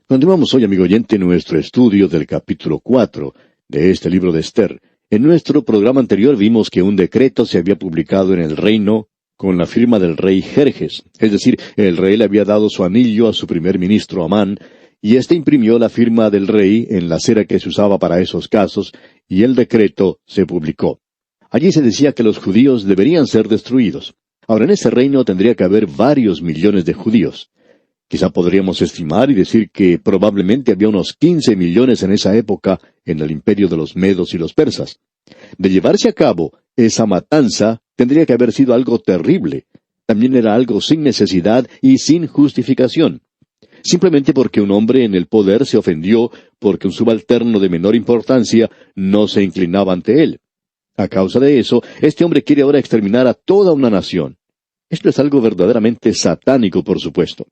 Continuamos hoy, amigo oyente, nuestro estudio del capítulo 4 de este libro de Esther. En nuestro programa anterior vimos que un decreto se había publicado en el reino con la firma del rey Jerjes. Es decir, el rey le había dado su anillo a su primer ministro Amán, y éste imprimió la firma del rey en la cera que se usaba para esos casos, y el decreto se publicó. Allí se decía que los judíos deberían ser destruidos. Ahora, en ese reino tendría que haber varios millones de judíos. Quizá podríamos estimar y decir que probablemente había unos 15 millones en esa época en el imperio de los medos y los persas. De llevarse a cabo esa matanza, tendría que haber sido algo terrible. También era algo sin necesidad y sin justificación. Simplemente porque un hombre en el poder se ofendió porque un subalterno de menor importancia no se inclinaba ante él. A causa de eso, este hombre quiere ahora exterminar a toda una nación. Esto es algo verdaderamente satánico, por supuesto.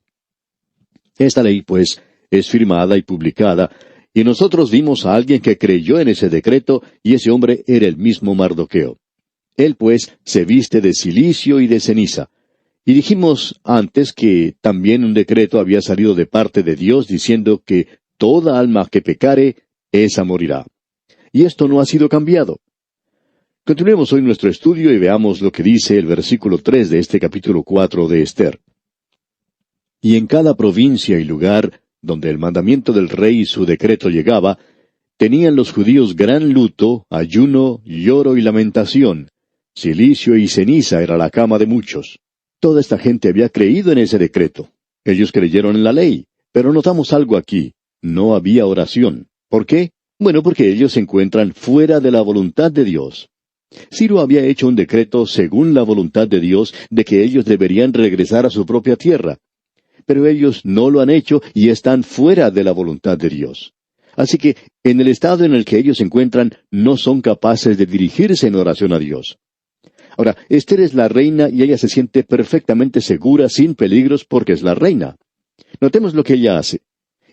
Esta ley, pues, es firmada y publicada, y nosotros vimos a alguien que creyó en ese decreto, y ese hombre era el mismo Mardoqueo. Él, pues, se viste de cilicio y de ceniza. Y dijimos antes que también un decreto había salido de parte de Dios diciendo que toda alma que pecare, esa morirá. Y esto no ha sido cambiado. Continuemos hoy nuestro estudio y veamos lo que dice el versículo 3 de este capítulo 4 de Esther. Y en cada provincia y lugar donde el mandamiento del rey y su decreto llegaba, tenían los judíos gran luto, ayuno, lloro y lamentación. Cilicio y ceniza era la cama de muchos. Toda esta gente había creído en ese decreto. Ellos creyeron en la ley, pero notamos algo aquí. No había oración. ¿Por qué? Bueno, porque ellos se encuentran fuera de la voluntad de Dios. Ciro había hecho un decreto según la voluntad de Dios de que ellos deberían regresar a su propia tierra. Pero ellos no lo han hecho y están fuera de la voluntad de Dios. Así que, en el estado en el que ellos se encuentran, no son capaces de dirigirse en oración a Dios. Ahora, Esther es la reina y ella se siente perfectamente segura, sin peligros, porque es la reina. Notemos lo que ella hace.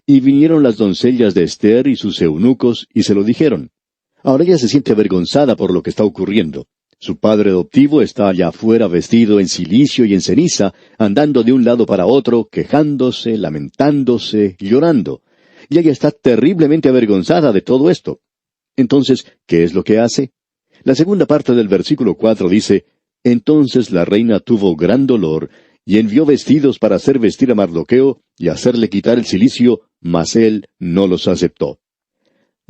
Y vinieron las doncellas de Esther y sus eunucos y se lo dijeron. Ahora ella se siente avergonzada por lo que está ocurriendo. Su padre adoptivo está allá afuera vestido en cilicio y en ceniza, andando de un lado para otro, quejándose, lamentándose, llorando. Y ella está terriblemente avergonzada de todo esto. Entonces, ¿qué es lo que hace? La segunda parte del versículo 4 dice, Entonces la reina tuvo gran dolor, y envió vestidos para hacer vestir a Mardoqueo, y hacerle quitar el cilicio, mas él no los aceptó.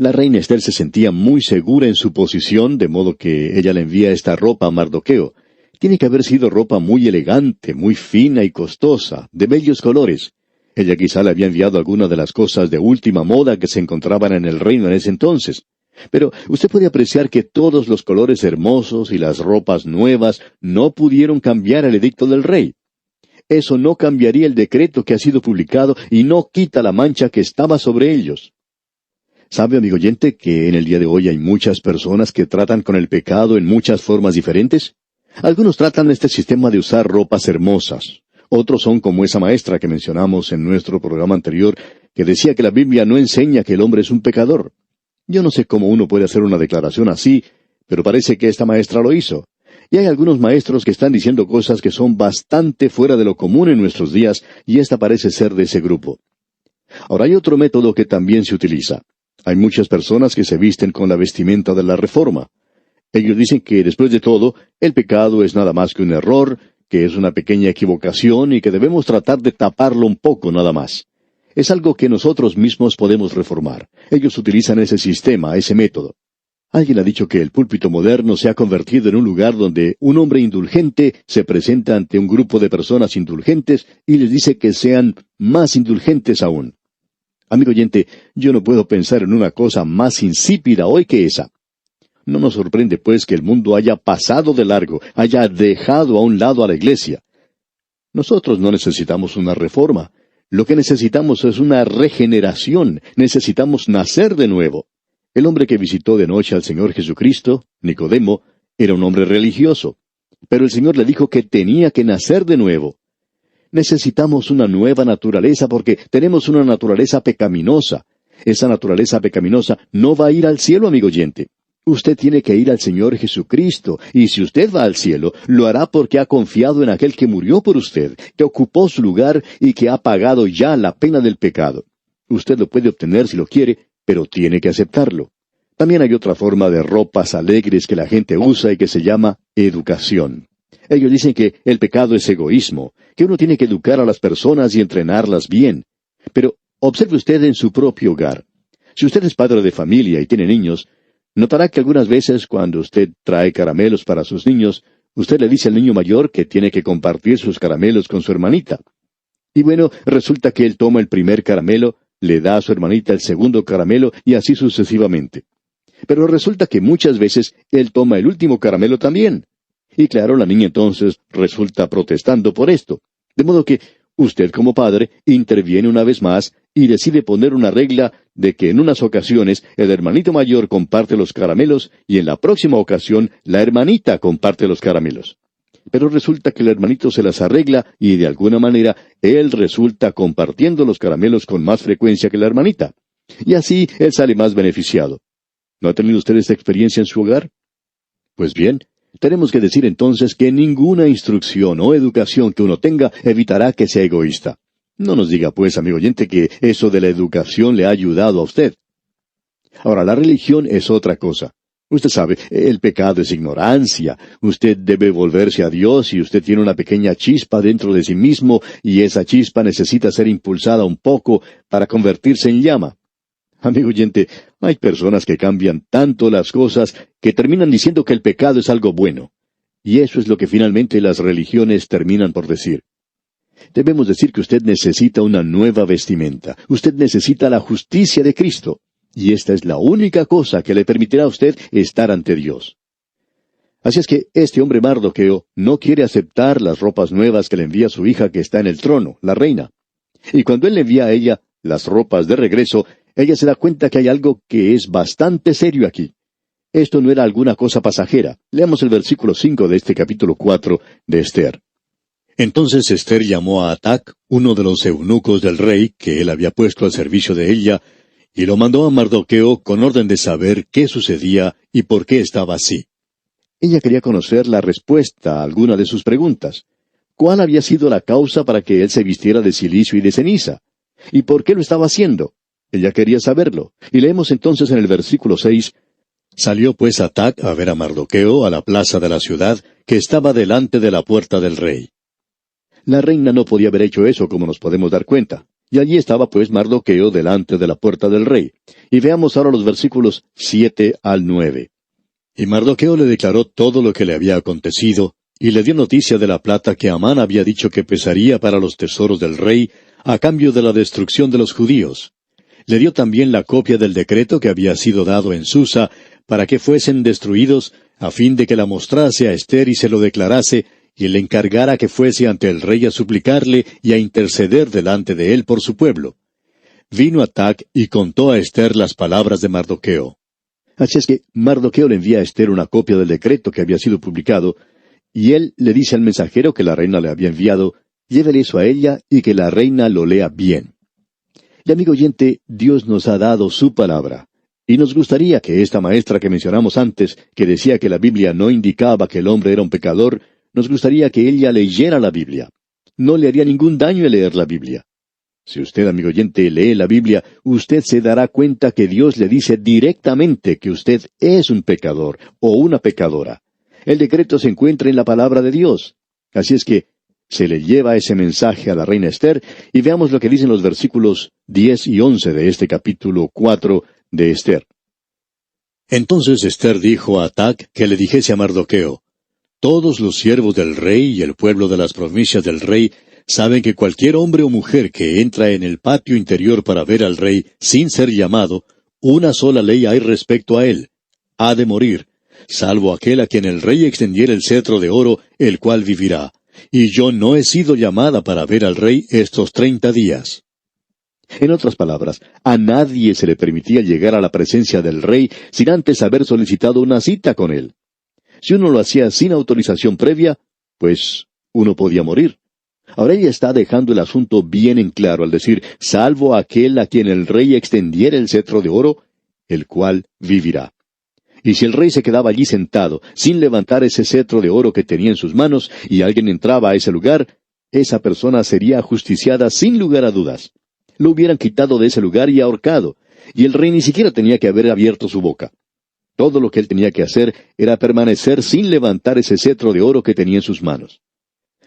La reina Esther se sentía muy segura en su posición, de modo que ella le envía esta ropa a Mardoqueo. Tiene que haber sido ropa muy elegante, muy fina y costosa, de bellos colores. Ella quizá le había enviado alguna de las cosas de última moda que se encontraban en el reino en ese entonces. Pero usted puede apreciar que todos los colores hermosos y las ropas nuevas no pudieron cambiar el edicto del rey. Eso no cambiaría el decreto que ha sido publicado y no quita la mancha que estaba sobre ellos. ¿Sabe, amigo oyente, que en el día de hoy hay muchas personas que tratan con el pecado en muchas formas diferentes? Algunos tratan este sistema de usar ropas hermosas. Otros son como esa maestra que mencionamos en nuestro programa anterior, que decía que la Biblia no enseña que el hombre es un pecador. Yo no sé cómo uno puede hacer una declaración así, pero parece que esta maestra lo hizo. Y hay algunos maestros que están diciendo cosas que son bastante fuera de lo común en nuestros días, y esta parece ser de ese grupo. Ahora hay otro método que también se utiliza. Hay muchas personas que se visten con la vestimenta de la Reforma. Ellos dicen que, después de todo, el pecado es nada más que un error, que es una pequeña equivocación y que debemos tratar de taparlo un poco nada más. Es algo que nosotros mismos podemos reformar. Ellos utilizan ese sistema, ese método. Alguien ha dicho que el púlpito moderno se ha convertido en un lugar donde un hombre indulgente se presenta ante un grupo de personas indulgentes y les dice que sean más indulgentes aún. Amigo oyente, yo no puedo pensar en una cosa más insípida hoy que esa. No nos sorprende, pues, que el mundo haya pasado de largo, haya dejado a un lado a la iglesia. Nosotros no necesitamos una reforma. Lo que necesitamos es una regeneración. Necesitamos nacer de nuevo. El hombre que visitó de noche al Señor Jesucristo, Nicodemo, era un hombre religioso. Pero el Señor le dijo que tenía que nacer de nuevo. Necesitamos una nueva naturaleza porque tenemos una naturaleza pecaminosa. Esa naturaleza pecaminosa no va a ir al cielo, amigo oyente. Usted tiene que ir al Señor Jesucristo, y si usted va al cielo, lo hará porque ha confiado en aquel que murió por usted, que ocupó su lugar y que ha pagado ya la pena del pecado. Usted lo puede obtener si lo quiere, pero tiene que aceptarlo. También hay otra forma de ropas alegres que la gente usa y que se llama educación. Ellos dicen que el pecado es egoísmo, que uno tiene que educar a las personas y entrenarlas bien. Pero observe usted en su propio hogar. Si usted es padre de familia y tiene niños, notará que algunas veces cuando usted trae caramelos para sus niños, usted le dice al niño mayor que tiene que compartir sus caramelos con su hermanita. Y bueno, resulta que él toma el primer caramelo, le da a su hermanita el segundo caramelo y así sucesivamente. Pero resulta que muchas veces él toma el último caramelo también. Y claro, la niña entonces resulta protestando por esto. De modo que usted como padre interviene una vez más y decide poner una regla de que en unas ocasiones el hermanito mayor comparte los caramelos y en la próxima ocasión la hermanita comparte los caramelos. Pero resulta que el hermanito se las arregla y de alguna manera él resulta compartiendo los caramelos con más frecuencia que la hermanita. Y así él sale más beneficiado. ¿No ha tenido usted esta experiencia en su hogar? Pues bien, tenemos que decir entonces que ninguna instrucción o educación que uno tenga evitará que sea egoísta. No nos diga pues, amigo oyente, que eso de la educación le ha ayudado a usted. Ahora, la religión es otra cosa. Usted sabe, el pecado es ignorancia. Usted debe volverse a Dios y usted tiene una pequeña chispa dentro de sí mismo y esa chispa necesita ser impulsada un poco para convertirse en llama. Amigo oyente, hay personas que cambian tanto las cosas que terminan diciendo que el pecado es algo bueno. Y eso es lo que finalmente las religiones terminan por decir. Debemos decir que usted necesita una nueva vestimenta. Usted necesita la justicia de Cristo. Y esta es la única cosa que le permitirá a usted estar ante Dios. Así es que este hombre Mardoqueo no quiere aceptar las ropas nuevas que le envía su hija que está en el trono, la reina. Y cuando él le envía a ella las ropas de regreso, ella se da cuenta que hay algo que es bastante serio aquí. Esto no era alguna cosa pasajera. Leamos el versículo 5 de este capítulo 4 de Esther. Entonces Esther llamó a Atac, uno de los eunucos del rey, que él había puesto al servicio de ella, y lo mandó a Mardoqueo con orden de saber qué sucedía y por qué estaba así. Ella quería conocer la respuesta a alguna de sus preguntas. ¿Cuál había sido la causa para que él se vistiera de cilicio y de ceniza? ¿Y por qué lo estaba haciendo? Ella quería saberlo. Y leemos entonces en el versículo 6, Salió pues Atac a ver a Mardoqueo a la plaza de la ciudad, que estaba delante de la puerta del rey. La reina no podía haber hecho eso, como nos podemos dar cuenta. Y allí estaba pues Mardoqueo delante de la puerta del rey. Y veamos ahora los versículos 7 al 9. Y Mardoqueo le declaró todo lo que le había acontecido, y le dio noticia de la plata que Amán había dicho que pesaría para los tesoros del rey, a cambio de la destrucción de los judíos. Le dio también la copia del decreto que había sido dado en Susa, para que fuesen destruidos, a fin de que la mostrase a Esther y se lo declarase, y le encargara que fuese ante el rey a suplicarle y a interceder delante de él por su pueblo. Vino Atac y contó a Esther las palabras de Mardoqueo. Así es que Mardoqueo le envía a Esther una copia del decreto que había sido publicado, y él le dice al mensajero que la reina le había enviado, llévele eso a ella y que la reina lo lea bien. Y amigo oyente, Dios nos ha dado su palabra. Y nos gustaría que esta maestra que mencionamos antes, que decía que la Biblia no indicaba que el hombre era un pecador, nos gustaría que ella leyera la Biblia. No le haría ningún daño el leer la Biblia. Si usted, amigo oyente, lee la Biblia, usted se dará cuenta que Dios le dice directamente que usted es un pecador o una pecadora. El decreto se encuentra en la palabra de Dios. Así es que se le lleva ese mensaje a la reina Esther, y veamos lo que dicen los versículos 10 y 11 de este capítulo 4 de Esther. Entonces Esther dijo a Atac que le dijese a Mardoqueo, Todos los siervos del rey y el pueblo de las provincias del rey saben que cualquier hombre o mujer que entra en el patio interior para ver al rey sin ser llamado, una sola ley hay respecto a él: ha de morir, salvo aquel a quien el rey extendiera el cetro de oro, el cual vivirá. Y yo no he sido llamada para ver al rey estos 30 días. En otras palabras, a nadie se le permitía llegar a la presencia del rey sin antes haber solicitado una cita con él. Si uno lo hacía sin autorización previa, pues uno podía morir. Ahora ella está dejando el asunto bien en claro al decir, salvo aquel a quien el rey extendiera el cetro de oro, el cual vivirá. Y si el rey se quedaba allí sentado, sin levantar ese cetro de oro que tenía en sus manos, y alguien entraba a ese lugar, esa persona sería ajusticiada sin lugar a dudas. lo hubieran quitado de ese lugar y ahorcado, y el rey ni siquiera tenía que haber abierto su boca. Todo lo que él tenía que hacer era permanecer sin levantar ese cetro de oro que tenía en sus manos.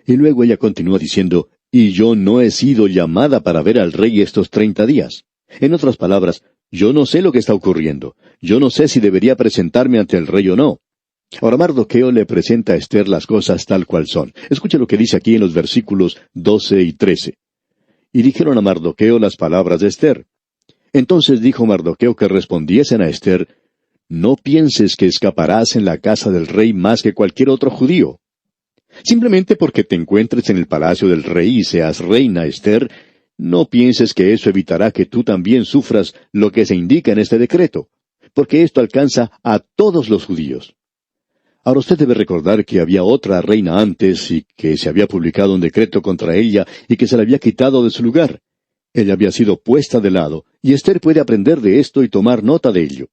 Y luego ella continúa diciendo, y yo no he sido llamada para ver al rey estos 30 días. En otras palabras, yo no sé lo que está ocurriendo. Yo no sé si debería presentarme ante el rey o no. Ahora Mardoqueo le presenta a Esther las cosas tal cual son. Escuche lo que dice aquí en los versículos 12 y 13. Y dijeron a Mardoqueo las palabras de Esther. Entonces dijo Mardoqueo que respondiesen a Esther, no pienses que escaparás en la casa del rey más que cualquier otro judío. Simplemente porque te encuentres en el palacio del rey y seas reina, Esther, no pienses que eso evitará que tú también sufras lo que se indica en este decreto, porque esto alcanza a todos los judíos. Ahora usted debe recordar que había otra reina antes y que se había publicado un decreto contra ella y que se la había quitado de su lugar. Ella había sido puesta de lado, y Esther puede aprender de esto y tomar nota de ello.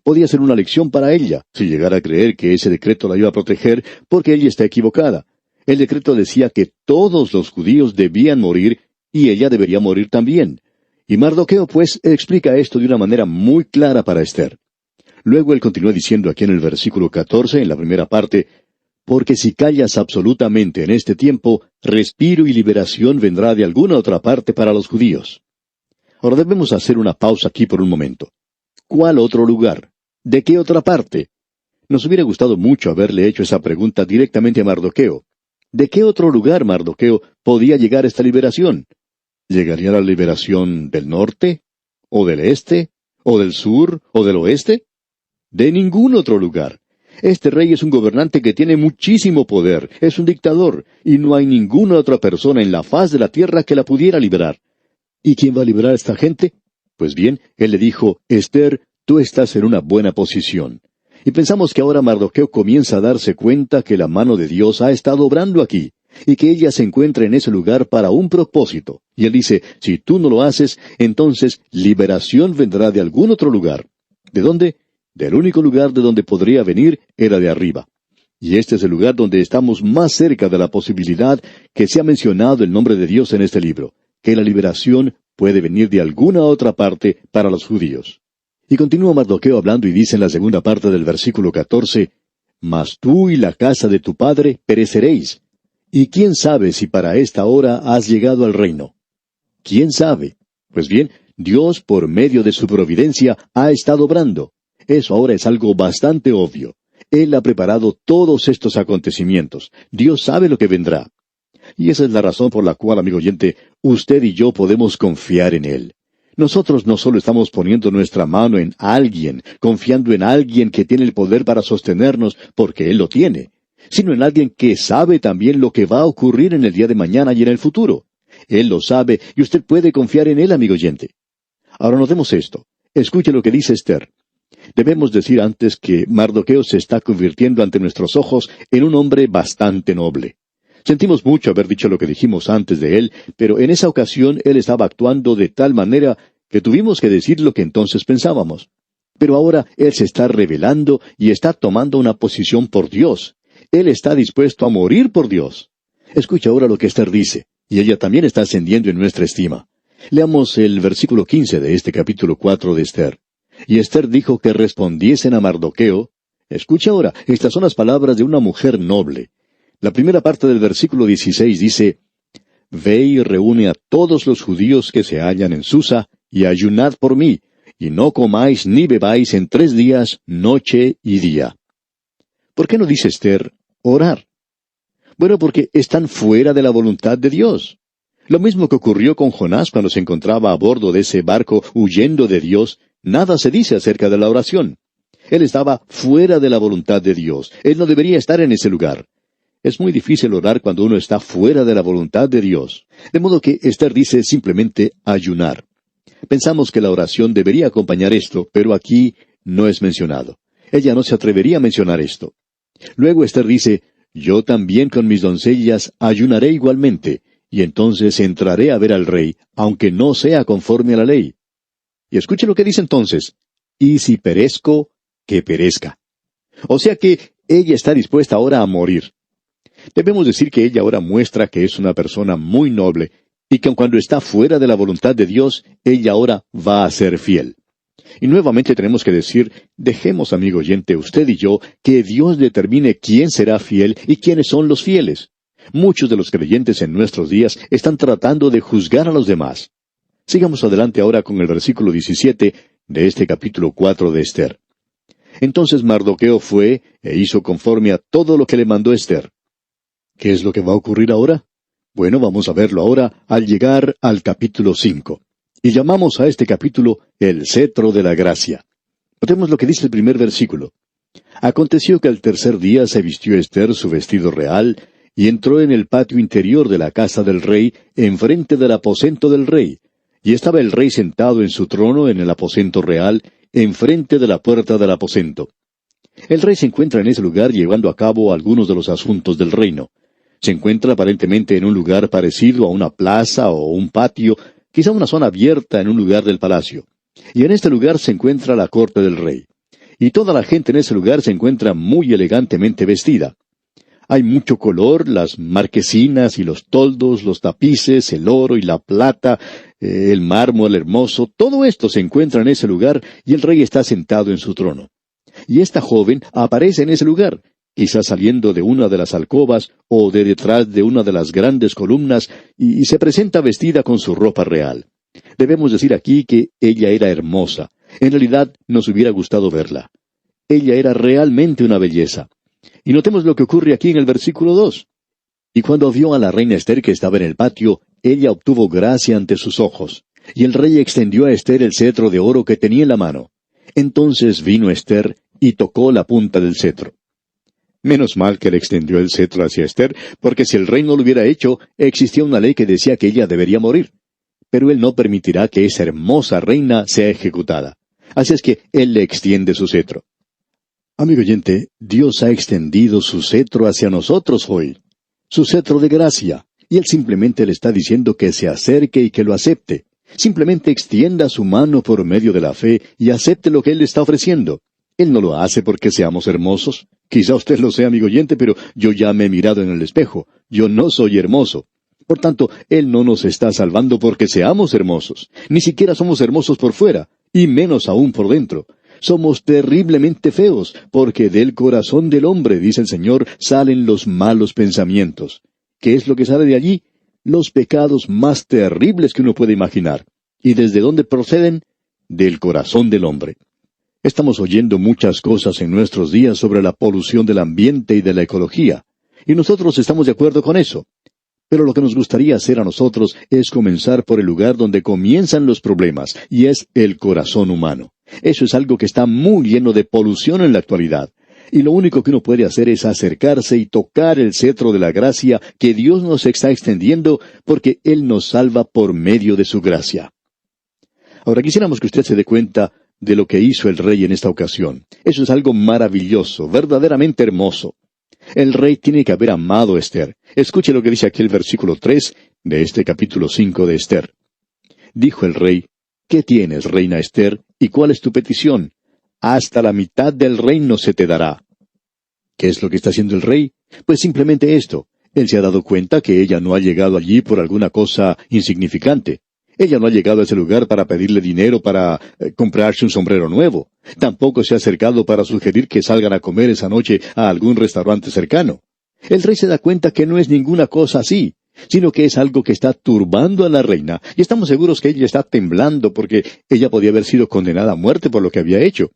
Podía ser una lección para ella, si llegara a creer que ese decreto la iba a proteger, porque ella está equivocada. El decreto decía que todos los judíos debían morir, y ella debería morir también. Y Mardoqueo, pues, explica esto de una manera muy clara para Esther. Luego él continúa diciendo aquí en el versículo 14, en la primera parte, porque si callas absolutamente en este tiempo, respiro y liberación vendrá de alguna otra parte para los judíos. Ahora debemos hacer una pausa aquí por un momento. ¿Cuál otro lugar? ¿De qué otra parte? Nos hubiera gustado mucho haberle hecho esa pregunta directamente a Mardoqueo. ¿De qué otro lugar, Mardoqueo, podía llegar esta liberación? ¿Llegaría la liberación del norte? ¿O del este? ¿O del sur? ¿O del oeste? De ningún otro lugar. Este rey es un gobernante que tiene muchísimo poder, es un dictador, y no hay ninguna otra persona en la faz de la tierra que la pudiera liberar. ¿Y quién va a liberar a esta gente? Pues bien, él le dijo, Esther, tú estás en una buena posición. Y pensamos que ahora Mardoqueo comienza a darse cuenta que la mano de Dios ha estado obrando aquí, y que ella se encuentra en ese lugar para un propósito. Y él dice, si tú no lo haces, entonces liberación vendrá de algún otro lugar. ¿De dónde? Del único lugar de donde podría venir era de arriba. Y este es el lugar donde estamos más cerca de la posibilidad que se ha mencionado el nombre de Dios en este libro, que la liberación puede venir de alguna otra parte para los judíos. Y continúa Mardoqueo hablando y dice en la segunda parte del versículo 14, Mas tú y la casa de tu padre pereceréis. ¿Y quién sabe si para esta hora has llegado al reino? ¿Quién sabe? Pues bien, Dios por medio de su providencia ha estado obrando. Eso ahora es algo bastante obvio. Él ha preparado todos estos acontecimientos. Dios sabe lo que vendrá. Y esa es la razón por la cual, amigo oyente, usted y yo podemos confiar en Él. Nosotros no solo estamos poniendo nuestra mano en alguien, confiando en alguien que tiene el poder para sostenernos, porque Él lo tiene, sino en alguien que sabe también lo que va a ocurrir en el día de mañana y en el futuro. Él lo sabe y usted puede confiar en Él, amigo oyente. Ahora notemos esto. Escuche lo que dice Esther. Debemos decir antes que Mardoqueo se está convirtiendo ante nuestros ojos en un hombre bastante noble. Sentimos mucho haber dicho lo que dijimos antes de él, pero en esa ocasión él estaba actuando de tal manera que tuvimos que decir lo que entonces pensábamos. Pero ahora él se está revelando y está tomando una posición por Dios. Él está dispuesto a morir por Dios. Escucha ahora lo que Esther dice, y ella también está ascendiendo en nuestra estima. Leamos el versículo 15 de este capítulo 4 de Esther. Y Esther dijo que respondiesen a Mardoqueo. Escucha ahora, estas son las palabras de una mujer noble. La primera parte del versículo 16 dice, Ve y reúne a todos los judíos que se hallan en Susa, y ayunad por mí, y no comáis ni bebáis en 3 días, noche y día. ¿Por qué no dice Esther, orar? Bueno, porque están fuera de la voluntad de Dios. Lo mismo que ocurrió con Jonás cuando se encontraba a bordo de ese barco huyendo de Dios, nada se dice acerca de la oración. Él estaba fuera de la voluntad de Dios. Él no debería estar en ese lugar. Es muy difícil orar cuando uno está fuera de la voluntad de Dios. De modo que Esther dice simplemente ayunar. Pensamos que la oración debería acompañar esto, pero aquí no es mencionado. Ella no se atrevería a mencionar esto. Luego Esther dice, yo también con mis doncellas ayunaré igualmente, y entonces entraré a ver al rey, aunque no sea conforme a la ley. Y escuche lo que dice entonces, y si perezco, que perezca. O sea que ella está dispuesta ahora a morir. Debemos decir que ella ahora muestra que es una persona muy noble, y que cuando está fuera de la voluntad de Dios, ella ahora va a ser fiel. Y nuevamente tenemos que decir, dejemos, amigo oyente, usted y yo, que Dios determine quién será fiel y quiénes son los fieles. Muchos de los creyentes en nuestros días están tratando de juzgar a los demás. Sigamos adelante ahora con el versículo 17 de este capítulo 4 de Ester. Entonces Mardoqueo fue e hizo conforme a todo lo que le mandó Ester. ¿Qué es lo que va a ocurrir ahora? Bueno, vamos a verlo ahora al llegar al capítulo 5. Y llamamos a este capítulo el cetro de la gracia. Notemos lo que dice el primer versículo. Aconteció que al tercer día se vistió Ester su vestido real, y entró en el patio interior de la casa del rey, enfrente del aposento del rey. Y estaba el rey sentado en su trono en el aposento real, enfrente de la puerta del aposento. El rey se encuentra en ese lugar llevando a cabo algunos de los asuntos del reino. Se encuentra aparentemente en un lugar parecido a una plaza o un patio, quizá una zona abierta en un lugar del palacio. Y en este lugar se encuentra la corte del rey. Y toda la gente en ese lugar se encuentra muy elegantemente vestida. Hay mucho color, las marquesinas y los toldos, los tapices, el oro y la plata, el mármol hermoso, todo esto se encuentra en ese lugar y el rey está sentado en su trono. Y esta joven aparece en ese lugar, quizás saliendo de una de las alcobas o de detrás de una de las grandes columnas, y se presenta vestida con su ropa real. Debemos decir aquí que ella era hermosa. En realidad nos hubiera gustado verla. Ella era realmente una belleza. Y notemos lo que ocurre aquí en el versículo 2. Y cuando vio a la reina Ester que estaba en el patio, ella obtuvo gracia ante sus ojos. Y el rey extendió a Ester el cetro de oro que tenía en la mano. Entonces vino Ester y tocó la punta del cetro. Menos mal que le extendió el cetro hacia Ester, porque si el rey no lo hubiera hecho, existía una ley que decía que ella debería morir. Pero él no permitirá que esa hermosa reina sea ejecutada. Así es que él le extiende su cetro. Amigo oyente, Dios ha extendido su cetro hacia nosotros hoy. Su cetro de gracia. Y él simplemente le está diciendo que se acerque y que lo acepte. Simplemente extienda su mano por medio de la fe y acepte lo que él le está ofreciendo. Él no lo hace porque seamos hermosos. Quizá usted lo sea, amigo oyente, pero yo ya me he mirado en el espejo. Yo no soy hermoso. Por tanto, él no nos está salvando porque seamos hermosos. Ni siquiera somos hermosos por fuera, y menos aún por dentro. Somos terriblemente feos, porque del corazón del hombre, dice el Señor, salen los malos pensamientos. ¿Qué es lo que sale de allí? Los pecados más terribles que uno puede imaginar. ¿Y desde dónde proceden? Del corazón del hombre. Estamos oyendo muchas cosas en nuestros días sobre la polución del ambiente y de la ecología, y nosotros estamos de acuerdo con eso. Pero lo que nos gustaría hacer a nosotros es comenzar por el lugar donde comienzan los problemas, y es el corazón humano. Eso es algo que está muy lleno de polución en la actualidad. Y lo único que uno puede hacer es acercarse y tocar el cetro de la gracia que Dios nos está extendiendo, porque Él nos salva por medio de su gracia. Ahora quisiéramos que usted se dé cuenta de lo que hizo el rey en esta ocasión. Eso es algo maravilloso, verdaderamente hermoso. El rey tiene que haber amado a Ester. Escuche lo que dice aquí el versículo 3 de este capítulo 5 de Ester. Dijo el rey: ¿Qué tienes, reina Ester, y cuál es tu petición? Hasta la mitad del reino se te dará. ¿Qué es lo que está haciendo el rey? Pues simplemente esto. Él se ha dado cuenta que ella no ha llegado allí por alguna cosa insignificante. Ella no ha llegado a ese lugar para pedirle dinero para comprarse un sombrero nuevo. Tampoco se ha acercado para sugerir que salgan a comer esa noche a algún restaurante cercano. El rey se da cuenta que no es ninguna cosa así, sino que es algo que está turbando a la reina, y estamos seguros que ella está temblando porque ella podía haber sido condenada a muerte por lo que había hecho.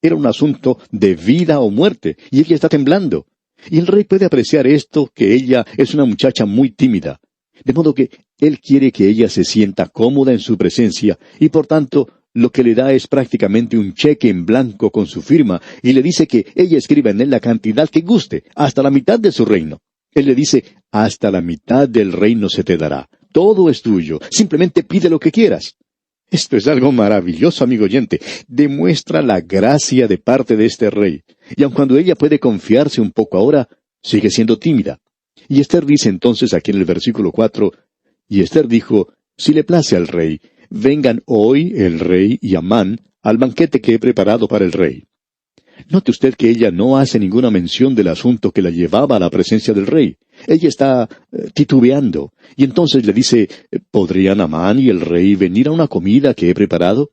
Era un asunto de vida o muerte, y ella está temblando. Y el rey puede apreciar esto, que ella es una muchacha muy tímida. De modo que él quiere que ella se sienta cómoda en su presencia, y por tanto, lo que le da es prácticamente un cheque en blanco con su firma, y le dice que ella escriba en él la cantidad que guste, hasta la mitad de su reino. Él le dice: hasta la mitad del reino se te dará. Todo es tuyo. Simplemente pide lo que quieras. Esto es algo maravilloso, amigo oyente. Demuestra la gracia de parte de este rey. Y aun cuando ella puede confiarse un poco ahora, sigue siendo tímida. Y Ester dice entonces aquí en el versículo 4, y Ester dijo: si le place al rey, vengan hoy el rey y Amán al banquete que he preparado para el rey. Note usted que ella no hace ninguna mención del asunto que la llevaba a la presencia del rey. Ella está titubeando, y entonces le dice, ¿podrían Amán y el rey venir a una comida que he preparado?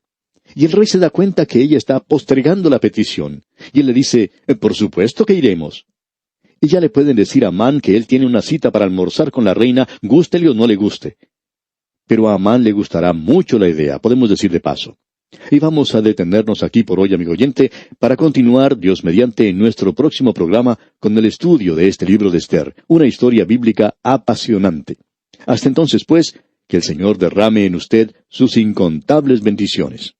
Y el rey se da cuenta que ella está postergando la petición, y él le dice, por supuesto que iremos. Y ya le pueden decir a Amán que él tiene una cita para almorzar con la reina, gústele o no le guste. Pero a Amán le gustará mucho la idea, podemos decir de paso. Y vamos a detenernos aquí por hoy, amigo oyente, para continuar, Dios mediante, en nuestro próximo programa con el estudio de este libro de Esther, una historia bíblica apasionante. Hasta entonces, pues, que el Señor derrame en usted sus incontables bendiciones.